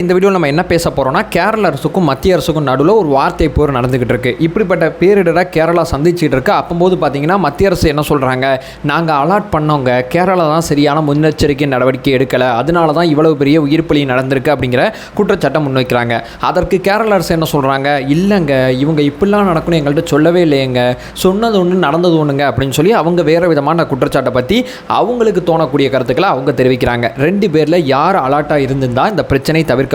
இந்த வீடியோவில் நம்ம என்ன பேச போகிறோம்னா கேரள அரசுக்கும் மத்திய அரசுக்கும் நடுவில் ஒரு வார்த்தை போர் நடந்துக்கிட்டு இருக்குது. இப்படிப்பட்ட பேரிடரை கேரளா சந்திச்சுட்டு இருக்கு. அப்போது பார்த்தீங்கன்னா மத்திய அரசு என்ன சொல்கிறாங்க, நாங்கள் அலாட் பண்ணோங்க, கேரளா தான் சரியான முன்னெச்சரிக்கை நடவடிக்கை எடுக்கலை, அதனால தான் இவ்வளவு பெரிய உயிர்ப்பலி நடந்திருக்கு அப்படிங்கிற குற்றச்சாட்டை முன்வைக்கிறாங்க. அதற்கு கேரள அரசு என்ன சொல்கிறாங்க, இல்லைங்க இவங்க இப்படிலாம் நடக்கணும் எங்கள்கிட்ட சொல்லவே இல்லையங்க, சொன்னது ஒன்று நடந்தது ஒன்றுங்க அப்படின்னு சொல்லி அவங்க வேறு விதமான குற்றச்சாட்டை பற்றி அவங்களுக்கு தோணக்கூடிய கருத்துக்களை அவங்க தெரிவிக்கிறாங்க. ரெண்டு பேரில் யார் அலாட்டாக இருந்திருந்தால் இந்த பிரச்சனை தவிர்க்கப்பட்டிருக்கும்.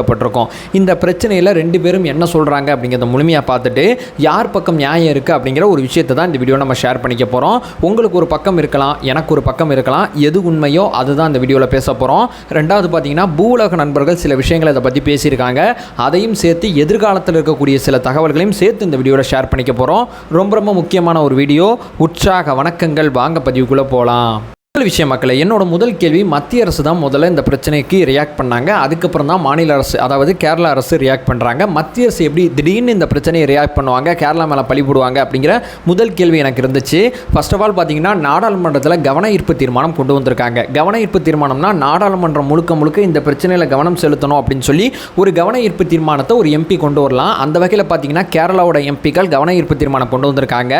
இந்த பிரச்சனையில் ரெண்டு பேரும் என்ன சொல்கிறாங்க அப்படிங்கிறத முழுமையாக பார்த்துட்டு யார் பக்கம் நியாயம் இருக்குது அப்படிங்கிற ஒரு விஷயத்தை தான் இந்த வீடியோ நம்ம ஷேர் பண்ணிக்க போகிறோம். உங்களுக்கு ஒரு பக்கம் இருக்கலாம், எனக்கு ஒரு பக்கம் இருக்கலாம், எது உண்மையோ அதுதான் இந்த வீடியோவில் பேச போகிறோம். ரெண்டாவது பார்த்தீங்கன்னா பூவுலக நண்பர்கள் சில விஷயங்களை இதை பற்றி பேசியிருக்காங்க, அதையும் சேர்த்து எதிர்காலத்தில் இருக்கக்கூடிய சில தகவல்களையும் சேர்த்து இந்த வீடியோவில் ஷேர் பண்ணிக்க போகிறோம். ரொம்ப ரொம்ப முக்கியமான ஒரு வீடியோ. உற்சாக வணக்கங்கள், வாங்க பதிவுக்குள்ளே போகலாம். முதல் விஷயம் மக்களே, என்னோட முதல் கேள்வி, மத்திய அரசு தான் முதல்ல இந்த பிரச்சனைக்கு ரியாக்ட் பண்ணாங்க, அதுக்கப்புறம் தான் மாநில அரசு அதாவது கேரளா அரசு ரியாக்ட் பண்ணுறாங்க. மத்திய அரசு எப்படி திடீர்னு இந்த பிரச்சனையை ரியாக்ட் பண்ணுவாங்க, கேரளா மேலே பழி போடுவாங்க அப்படிங்கிற முதல் கேள்வி எனக்கு இருந்துச்சு. ஃபர்ஸ்ட் ஆஃப் ஆல் பார்த்தீங்கன்னா நாடாளுமன்றத்தில் கவன ஈர்ப்பு தீர்மானம் கொண்டு வந்திருக்காங்க. கவன ஈர்ப்பு தீர்மானம்னா நாடாளுமன்றம் முழுக்க முழுக்க இந்த பிரச்சனையில் கவனம் செலுத்தணும் அப்படின்னு சொல்லி ஒரு கவன ஈர்ப்பு தீர்மானத்தை ஒரு எம்பி கொண்டு வரலாம். அந்த வகையில் பார்த்தீங்கன்னா கேரளாவோட எம்பிக்கள் கவன ஈர்ப்பு தீர்மானம் கொண்டு வந்திருக்காங்க.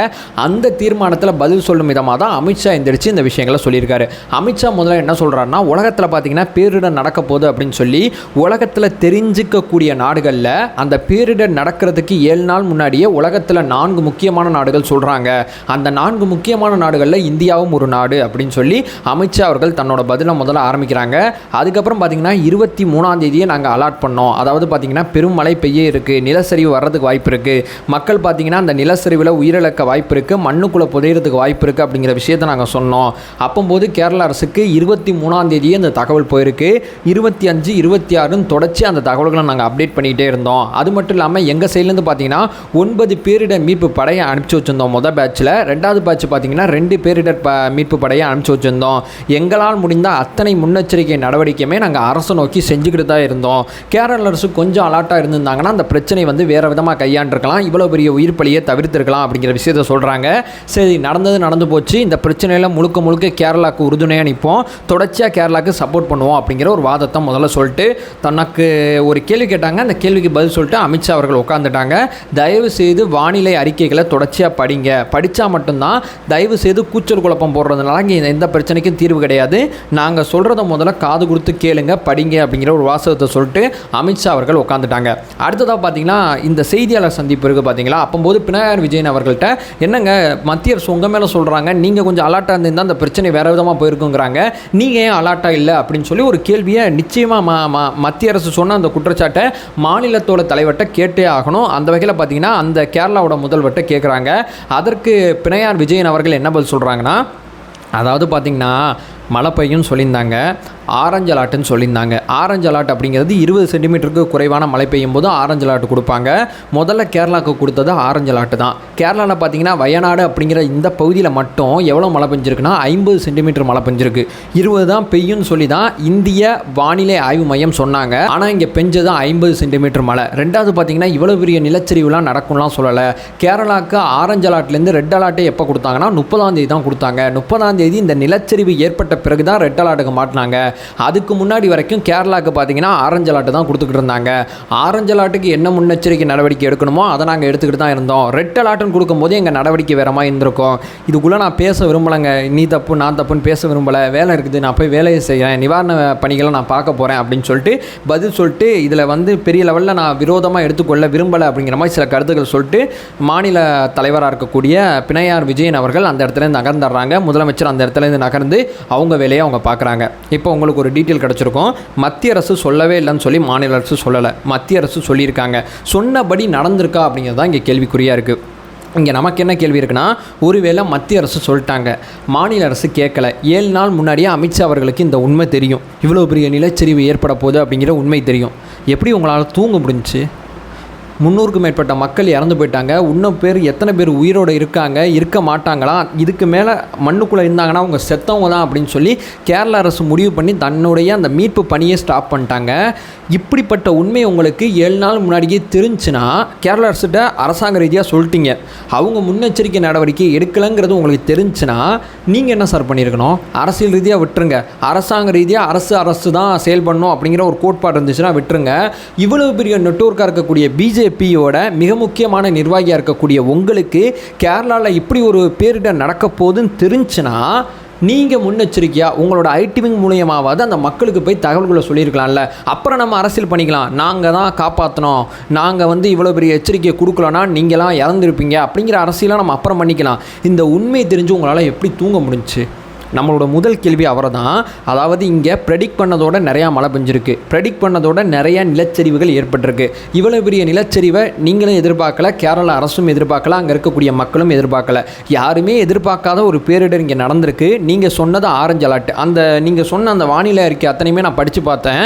அந்த தீர்மானத்தில் பதில் சொல்லும் விதமாக தான் அமித்ஷா எந்திரிச்சு இந்த விஷயங்களை சொல்லி. அமித்ஷா முதல்ல என்ன சொல்றாருன்னா, உலகத்தில் பார்த்தீங்கன்னா பேரிடர் நடக்க போகுது அப்படின்னு சொல்லி உலகத்தில் தெரிஞ்சிக்கக்கூடிய நாடுகளில் அந்த பேரிடர் நடக்கிறதுக்கு 7 நாள் முன்னாடியே உலகத்தில் 4 முக்கியமான நாடுகள் சொல்கிறாங்க. அந்த 4 முக்கியமான நாடுகளில் இந்தியாவும் ஒரு நாடு அப்படின்னு சொல்லி அமித்ஷா அவர்கள் தன்னோட பதிலை முதல்ல ஆரம்பிக்கிறாங்க. அதுக்கப்புறம் பார்த்தீங்கன்னா 23ஆம் தேதியே நாங்கள் அலாட் பண்ணோம், அதாவது பார்த்தீங்கன்னா பெரும் மழை பெய்ய இருக்குது, நிலச்சரிவு வர்றதுக்கு வாய்ப்பு இருக்குது, மக்கள் பார்த்தீங்கன்னா அந்த நிலச்சரிவில் உயிரிழக்க வாய்ப்பு இருக்குது, மண்ணுக்குள்ளே புதையிறதுக்கு வாய்ப்பு இருக்குது அப்படிங்கிற விஷயத்தை நாங்கள் சொன்னோம். அப்போது கேரள அரசுக்கு 23ஆம் தேதியே இந்த தகவல் போயிருக்கு. 25, 26 தொடர்ச்சி அந்த தகவல்களை நாங்கள் அப்டேட் பண்ணிக்கிட்டே இருந்தோம். அது மட்டும் இல்லாமல் எங்கள் சைட்லேருந்து பார்த்தீங்கன்னா 9 பேரிடர் மீட்பு படையை அனுப்பிச்சி வச்சுருந்தோம் முதல் பேட்சில். ரெண்டாவது பேட்ச் பார்த்தீங்கன்னா 2 பேரிடர் மீட்பு படையை அனுப்பிச்சி வச்சுருந்தோம். எங்களால் முடிந்த அத்தனை முன்னெச்சரிக்கை நடவடிக்கையுமே நாங்கள் அரசை நோக்கி செஞ்சுக்கிட்டு தான் இருந்தோம். கேரள அரசு கொஞ்சம் அலாட்டாக இருந்திருந்தாங்கன்னா அந்த பிரச்சனை வேறு விதமாக கையாண்டிருக்கலாம், இவ்வளோ பெரிய உயிர் பலியை தவிர்த்திருக்கலாம் அப்படிங்கிற விஷயத்தை சொல்கிறாங்க. சரி, நடந்து போச்சு, இந்த பிரச்சனையில் முழுக்க கேரளாவுக்கு உறுதுணையாக நிற்போம், தொடர்ச்சியாக கேரளாவுக்கு சப்போர்ட் பண்ணுவோம் அப்படிங்கிற ஒரு வாதத்தை முதல்ல சொல்லிட்டு தனக்கு ஒரு கேள்வி கேட்டாங்க. அந்த கேள்விக்கு பதில் சொல்லிட்டு அமித்ஷா அவர்கள் உட்காந்துட்டாங்க. தயவு செய்து வானிலை அறிக்கைகளை தொடர்ச்சியாக படிங்க, படித்தா மட்டும்தான், தயவு செய்து கூச்சல் குழப்பம் போடுறதுனால இங்கே எந்த பிரச்சனைக்கும் தீர்வு கிடையாது, நாங்கள் சொல்கிறத முதல்ல காது கொடுத்து கேளுங்க, படிங்க அப்படிங்கிற ஒரு வாசகத்தை சொல்லிட்டு அமித்ஷா அவர்கள் உட்காந்துட்டாங்க. அடுத்ததாக பார்த்தீங்கன்னா இந்த செய்தியாளர் சந்திப்பு இருக்குது பார்த்தீங்களா, அப்போது பினராயி விஜயன் அவர்கள்ட்ட, என்னங்க மத்திய அரசு உங்கள் மேலே சொல்கிறாங்க, நீங்கள் கொஞ்சம் அலர்ட்டாக இருந்திருந்தால் அந்த பிரச்சனை வேறு விதமாக போயிருக்குங்கிறாங்க, நீங்கள் ஏன் அலாட்டாக இல்லை அப்படின்னு சொல்லி ஒரு கேள்வியை நிச்சயமாக மத்திய அரசு சொன்ன அந்த குற்றச்சாட்டை மாநிலத்தோட தலைவர்கிட்ட கேட்டே ஆகணும். அந்த வகையில் பார்த்தீங்கன்னா அந்த கேரளாவோட முதல்வர்கிட்ட கேட்குறாங்க. அதற்கு பினராயி விஜயன் அவர்கள் என்ன பதில் சொல்கிறாங்கன்னா, அதாவது பார்த்தீங்கன்னா மழை பெய்யும் சொல்லியிருந்தாங்க, ஆரஞ்சு அலாட்டுன்னு சொல்லியிருந்தாங்க. ஆரஞ்சு அலாட் அப்படிங்கிறது 20 சென்டிமீட்டருக்கு குறைவான மழை பெய்யும் போது ஆரஞ்சு அலாட்டு கொடுப்பாங்க. முதல்ல கேரளாவுக்கு கொடுத்தது ஆரஞ்சு அலாட்டு தான். கேரளாவில் பார்த்தீங்கன்னா வயநாடு அப்படிங்கிற இந்த பகுதியில் மட்டும் எவ்வளோ மழை பெஞ்சிருக்குன்னா 50 சென்டிமீட்டர் மழை பெஞ்சிருக்கு. 20 தான் பெய்யும்னு சொல்லி தான் இந்திய வானிலை ஆய்வு மையம் சொன்னாங்க. ஆனால் இங்கே பெஞ்சது 50 சென்டிமீட்டர் மழை. ரெண்டாவது பார்த்தீங்கன்னா இவ்வளோ பெரிய நிலச்சரிவுலாம் நடக்கும்லாம் சொல்லலை. கேரளாவுக்கு ஆரஞ்சு அலாட்லேருந்து ரெட் அலாட்டே எப்போ கொடுத்தாங்கன்னா 30ஆம் தேதி தான் கொடுத்தாங்க. 30ஆம் தேதி இந்த நிலச்சரிவு ஏற்பட்ட பிறகு தான் ரெட் அலாட்டுக்கு மாட்டினாங்க. அதுக்கு முன்னாடி வரைக்கும் கேரளாவுக்கு பார்த்தீங்கன்னா ஆரஞ்சு அலாட்டு தான் கொடுத்துக்கிட்டு இருந்தாங்க. ஆரஞ்சு அலாட்டுக்கு என்ன முன்னெச்சரிக்கை நடவடிக்கை எடுக்கணுமோ அதை நாங்கள் எடுத்துக்கிட்டு தான் இருந்தோம். ரெட் அலாட்டுன்னு கொடுக்கும்போது எங்கள் நடவடிக்கை வேற மாதிரி இருந்திருக்கும். இதுக்குள்ளே நான் பேச விரும்பலைங்க, நீ தப்பு நான் தப்புன்னு பேச விரும்பலை, வேலை இருக்குது, நான் போய் வேலையை செய்கிறேன், நிவாரண பணிகளை நான் பார்க்க போகிறேன் அப்படின்னு சொல்லிட்டு பதில் சொல்லிட்டு இதில் பெரிய லெவலில் நான் விரோதமாக எடுத்துக்கொள்ள விரும்பலை அப்படிங்கிற மாதிரி சில கருத்துக்கள் சொல்லிட்டு மாநில தலைவராக இருக்கக்கூடிய பினராயி விஜயன் அவர்கள் அந்த இடத்துலேருந்து நகர்ந்துடுறாங்க. முதலமைச்சர் அந்த இடத்துலேருந்து நகர்ந்து அவங்க வேலையை அவங்க பார்க்குறாங்க. இப்போ உங்களுக்கு ஒரு டீட்டெயில் கிடச்சிருக்கும். மத்திய அரசு சொல்லவே இல்லைன்னு சொல்லி மாநில அரசு சொல்லலை, மத்திய அரசு சொல்லியிருக்காங்க. சொன்னபடி நடந்திருக்கா அப்படிங்கிறது தான் இங்கே கேள்விக்குறியாக இருக்குது. இங்கே நமக்கு என்ன கேள்வி இருக்குன்னா, ஒருவேளை மத்திய அரசு சொல்லிட்டாங்க, மாநில அரசு கேட்கலை, 7 நாள் முன்னாடியே அமித்ஷா அவர்களுக்கு இந்த உண்மை தெரியும், இவ்வளோ பெரிய நிலச்சரிவு ஏற்பட போகுது அப்படிங்கிற உண்மை தெரியும், எப்படி உங்களால் தூங்க முடிஞ்சிச்சு? 300க்கும் மேற்பட்ட மக்கள் இறந்து போயிட்டாங்க. இன்னும் பேர் எத்தனை பேர் உயிரோடு இருக்காங்க, இருக்க மாட்டாங்களா, இதுக்கு மேலே மண்ணுக்குள்ளே இருந்தாங்கன்னா அவங்க செத்தவங்க தான் அப்படின்னு சொல்லி கேரளா அரசு முடிவு பண்ணி தன்னுடைய அந்த மீட்பு பணியை ஸ்டாப் பண்ணிட்டாங்க. இப்படிப்பட்ட உண்மை உங்களுக்கு 7 நாள் முன்னாடியே தெரிஞ்சுன்னா கேரளா அரசுகிட்ட அரசாங்க ரீதியாக சொல்லிட்டீங்க, அவங்க முன்னெச்சரிக்கை நடவடிக்கை எடுக்கலைங்கிறது உங்களுக்கு தெரிஞ்சுன்னா நீங்கள் என்ன சார் பண்ணியிருக்கணும்? அரசியல் ரீதியாக விட்டுருங்க, அரசாங்க ரீதியாக அரசு தான் செயல்படணும் அப்படிங்கிற ஒரு கோட்பாடு இருந்துச்சுன்னா விட்டுருங்க. இவ்வளவு பெரிய நெட்வொர்க்காக இருக்கக்கூடிய பிஜேபியோட மிக முக்கியமான நிர்வாகியாக இருக்கக்கூடிய உங்களுக்கு கேரளாவில் இப்படி ஒரு பேரிடர் நடக்க போகுதுன்னு தெரிஞ்சுன்னா நீங்கள் முன்னெச்சரிக்கையாக உங்களோட ஐடிவிங் மூலியமாவது அந்த மக்களுக்கு போய் தகவல்களை சொல்லியிருக்கலாம்ல. அப்புறம் நம்ம அரசியல் பண்ணிக்கலாம், நாங்கள் தான் காப்பாற்றினோம், நாங்கள் இவ்வளோ பெரிய எச்சரிக்கையை கொடுக்கலன்னா நீங்களாம் இறந்துருப்பீங்க அப்படிங்கிற அரசியலாக நம்ம அப்புறம் பண்ணிக்கலாம். இந்த உண்மை தெரிஞ்சு உங்களால் எப்படி தூங்க முடிஞ்சுச்சு? நம்மளோட முதல் கேள்வி அவரை தான். அதாவது இங்கே ப்ரெடிக்ட் பண்ணதோட நிறையா மழை பெஞ்சிருக்கு, ப்ரெடிக்ட் பண்ணதோட நிறையா நிலச்சரிவுகள் ஏற்பட்டிருக்கு. இவ்வளோ பெரிய நிலச்சரிவை நீங்களும் எதிர்பார்க்கல, கேரளா அரசும் எதிர்பார்க்கல, அங்கே இருக்கக்கூடிய மக்களும் எதிர்பார்க்கல. யாருமே எதிர்பார்க்காத ஒரு பேரிடர் இங்கே நடந்திருக்கு. நீங்கள் சொன்னது ஆரஞ்சு அலர்ட், அந்த நீங்கள் சொன்ன அந்த வானிலை அறிக்கை அத்தனையுமே நான் படித்து பார்த்தேன்.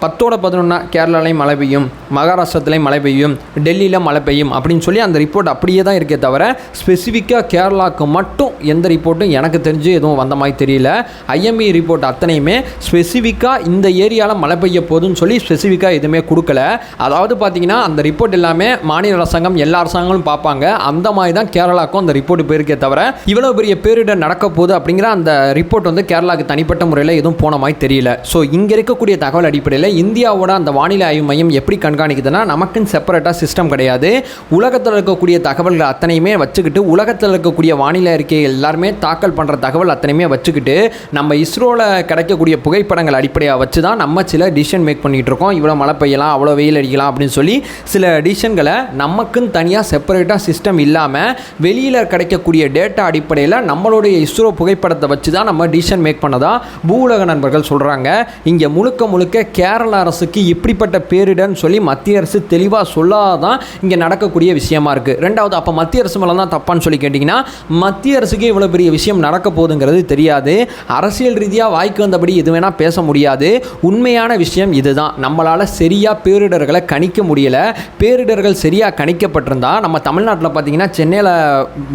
10-11 கேரளாலையும் மழை பெய்யும், மகாராஷ்டிரத்துலேயும் மழை பெய்யும், டெல்லியில் மழை பெய்யும் அப்படின்னு சொல்லி அந்த ரிப்போர்ட் அப்படியே தான் இருக்கே தவிர ஸ்பெசிஃபிக்காக கேரளாவுக்கு மட்டும் எந்த ரிப்போர்ட்டும் எனக்கு தெரிஞ்சு எதுவும் வந்த மாதிரி தெரியல. ஐஎம்இ ரிப்போர்ட் அத்தனையுமே ஸ்பெசிஃபிக்காக இந்த ஏரியாவில் மழை பெய்ய போதுன்னு சொல்லி ஸ்பெசிஃபிக்காக எதுவுமே கொடுக்கல. அதாவது பார்த்திங்கன்னா அந்த ரிப்போர்ட் எல்லாமே மாநில அரசாங்கம் எல்லா அரசாங்கங்களும் பார்ப்பாங்க, அந்த மாதிரி தான் கேரளாவுக்கும் அந்த ரிப்போர்ட் போயிருக்கே தவிர இவ்வளோ பெரிய பேரிடர் நடக்க போகுது அப்படிங்கிற அந்த ரிப்போர்ட் கேரளாவுக்கு தனிப்பட்ட முறையில் எதுவும் போன மாதிரி தெரியல. ஸோ இங்கே இருக்கக்கூடிய தகவல் அடிப்படையில் இந்தியாவோட அந்த வானிலை ஆய்வு மையம் எப்படி கண்காணிக்குதுன்னா, நமக்குன்னு செப்பரேட்டாக சிஸ்டம் கிடையாது. உலகத்தில் இருக்கக்கூடிய தகவல்கள் அத்தனையுமே வச்சுக்கிட்டு, உலகத்தில் இருக்கக்கூடிய வானிலை அறிக்கை எல்லாருமே தாக்கல் பண்ணுற தகவல் அத்தனையுமே வச்சுக்கிட்டு, நம்ம இஸ்ரோவில் கிடைக்கக்கூடிய புகைப்படங்கள் அடிப்படையாக வச்சு தான் நம்ம சில டிசிஷன் மேக் பண்ணிகிட்டு இருக்கோம். இவ்வளோ மழை பெய்யலாம், அவ்வளோ வெயில் அடிக்கலாம் அப்படின்னு சொல்லி சில டிசிஷன்களை நமக்குன்னு தனியாக செப்பரேட்டாக சிஸ்டம் இல்லாமல் வெளியில் கிடைக்கக்கூடிய டேட்டா அடிப்படையில் நம்மளுடைய இஸ்ரோ புகைப்படத்தை வச்சு தான் நம்ம டிசிஷன் மேக் பண்ணதா பூவுலக நண்பர்கள் சொல்கிறாங்க. இங்கே முழுக்க கேரளா அரசுக்கு இப்படிப்பட்ட பேரிடர்னு சொல்லி மத்திய அரசு தெளிவாக சொல்லாதான் இங்கே நடக்கக்கூடிய விஷயமா இருக்குது. ரெண்டாவது, அப்போ மத்திய அரசு மேலே தான் தப்பான்னு சொல்லி கேட்டிங்கன்னா, மத்திய அரசுக்கு இவ்வளோ பெரிய விஷயம் நடக்க போகுதுங்கிறது தெரியாது. அரசியல் ரீதியாக வாய்க்கு வந்தபடி எது வேணால் பேச முடியாது. உண்மையான விஷயம் இதுதான், நம்மளால் சரியாக பேரிடர்களை கணிக்க முடியலை. பேரிடர்கள் சரியாக கணிக்கப்பட்டிருந்தால் நம்ம தமிழ்நாட்டில் பார்த்திங்கன்னா சென்னையில்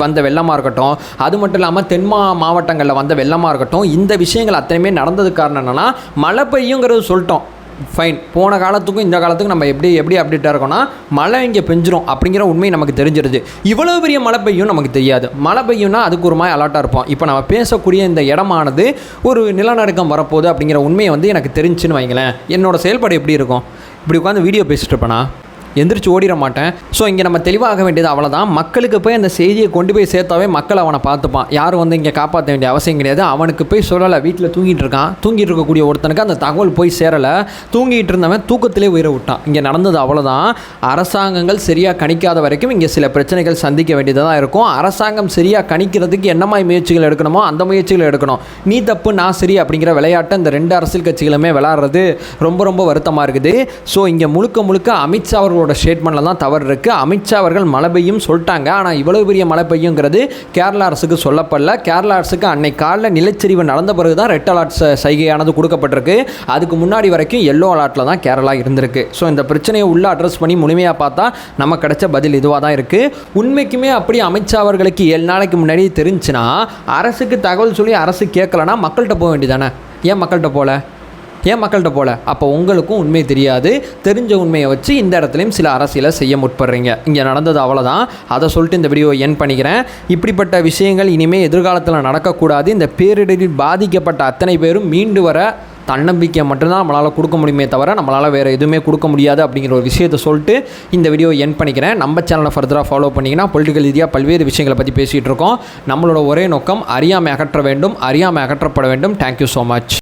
வந்த வெள்ளமாக இருக்கட்டும், அது மட்டும் இல்லாமல் தென் மாவட்டங்களில் வந்த வெள்ளமாக இருக்கட்டும், இந்த விஷயங்கள் அத்தனையுமே நடந்தது காரணம் என்னென்னா மழை பெய்யுங்கிறது சொல்லிட்டோம். ஃபைன், போன காலத்துக்கும் இந்த காலத்துக்கும் நம்ம எப்படி அப்டேட்டாக இருக்கோம்னா மழை இங்கே பெஞ்சிரும் அப்படிங்கிற உண்மை நமக்கு தெரிஞ்சிருது. இவ்வளோ பெரிய மழை பெய்யும் நமக்கு தெரியாது. மழை பெய்யும்னா அதுக்கு ஒரு மாதிரி அலர்ட்டாக இருப்போம். இப்போ நம்ம பேசக்கூடிய இந்த இடமானது ஒரு நிலநடுக்கம் வரப்போகுது அப்படிங்கிற உண்மையை எனக்கு தெரிஞ்சுன்னு வைங்களேன், என்னோட செயல்பாடு எப்படி இருக்கும்? இப்படி உட்காந்து வீடியோ பேசிட்டு இருப்பேனா? எந்திரிச்சு ஓடிட மாட்டேன். ஸோ இங்கே நம்ம தெளிவாக வேண்டியது அவ்வளோதான். மக்களுக்கு போய் அந்த செய்தியை கொண்டு போய் சேர்த்தாவே மக்கள் அவனை பார்த்துப்பான். யாரும் இங்கே காப்பாற்ற வேண்டிய அவசியம் கிடையாது. அவனுக்கு போய் சொல்லலை, வீட்டில் தூங்கிட்டு இருக்கான், தூங்கிட்டு இருக்கக்கூடிய ஒருத்தனுக்கு அந்த தகவல் போய் சேரலை, தூங்கிட்டு இருந்தவன் தூக்கத்திலே உயிரை விட்டான். இங்கே நடந்தது அவ்வளோதான். அரசாங்கங்கள் சரியாக கணிக்காத வரைக்கும் இங்கே சில பிரச்சனைகள் சந்திக்க வேண்டியதாக இருக்கும். அரசாங்கம் சரியாக கணிக்கிறதுக்கு என்ன மாதிரி முயற்சிகள் எடுக்கணுமோ அந்த முயற்சிகளை எடுக்கணும். நீ தப்பு நான் சரி அப்படிங்கிற விளையாட்டை இந்த 2 அரசியல் கட்சிகளுமே விளையாடுறது ரொம்ப வருத்தமாக இருக்குது. ஸோ இங்கே முழுக்க அமித்ஷா அவர்கள் ஸ்டேட்மெண்ட்ல தான் தவறு இருக்கு. அமித்ஷா அவர்கள் மழை பெய்யும் சொல்லிட்டாங்க, ஆனால் இவ்வளவு பெரிய மழை பெய்யுங்கிறது கேரளா அரசுக்கு சொல்லப்படல. கேரளா அரசுக்கு அன்னைக்கு காலையில் நிலச்சரிவு நடந்த பிறகு தான் ரெட் அலர்ட் சைகையானது கொடுக்கப்பட்டிருக்கு. அதுக்கு முன்னாடி வரைக்கும் எல்லோ அலர்ட்டில் தான் கேரளா இருந்திருக்கு. ஸோ இந்த பிரச்சனையை உள்ள அட்ரஸ் பண்ணி முழுமையாக பார்த்தா நமக்கு கிடைச்ச பதில் இதுவாக தான் இருக்குது. உண்மைக்குமே அப்படி அமித்ஷா அவர்களுக்கு 7 நாளைக்கு முன்னாடி தெரிஞ்சுன்னா அரசுக்கு தகவல் சொல்லி அரசு கேட்கலன்னா மக்கள்கிட்ட போக வேண்டியதானே? ஏன் மக்கள்கிட்ட போல? அப்போ உங்களுக்கும் உண்மை தெரியாது. தெரிஞ்ச உண்மையை வச்சு இந்த இடத்துலையும் சில அரசியலை செய்ய முற்படுறீங்க. இங்கே நடந்தது அவ்வளோதான். அதை சொல்லிட்டு இந்த வீடியோ என் பண்ணிக்கிறேன். இப்படிப்பட்ட விஷயங்கள் இனிமேல் எதிர்காலத்தில் நடக்கக்கூடாது. இந்த பேரிடரில் பாதிக்கப்பட்ட அத்தனை பேரும் மீண்டு வர தன்னம்பிக்கை மட்டும்தான் நம்மளால் கொடுக்க முடியுமே தவிர நம்மளால் வேறு எதுவுமே கொடுக்க முடியாது அப்படிங்கிற ஒரு விஷயத்தை சொல்லிட்டு இந்த வீடியோ என் பண்ணிக்கிறேன். நம்ம சேனலை ஃபர்தராக ஃபாலோ பண்ணிங்கன்னா பொலிட்டிக்கல் ரீதியாக பல்வேறு விஷயங்களை பற்றி பேசிகிட்டு இருக்கோம். நம்மளோட ஒரே நோக்கம் அறியாமை அகற்ற வேண்டும், அறியாமை அகற்றப்பட வேண்டும். Thank you so much.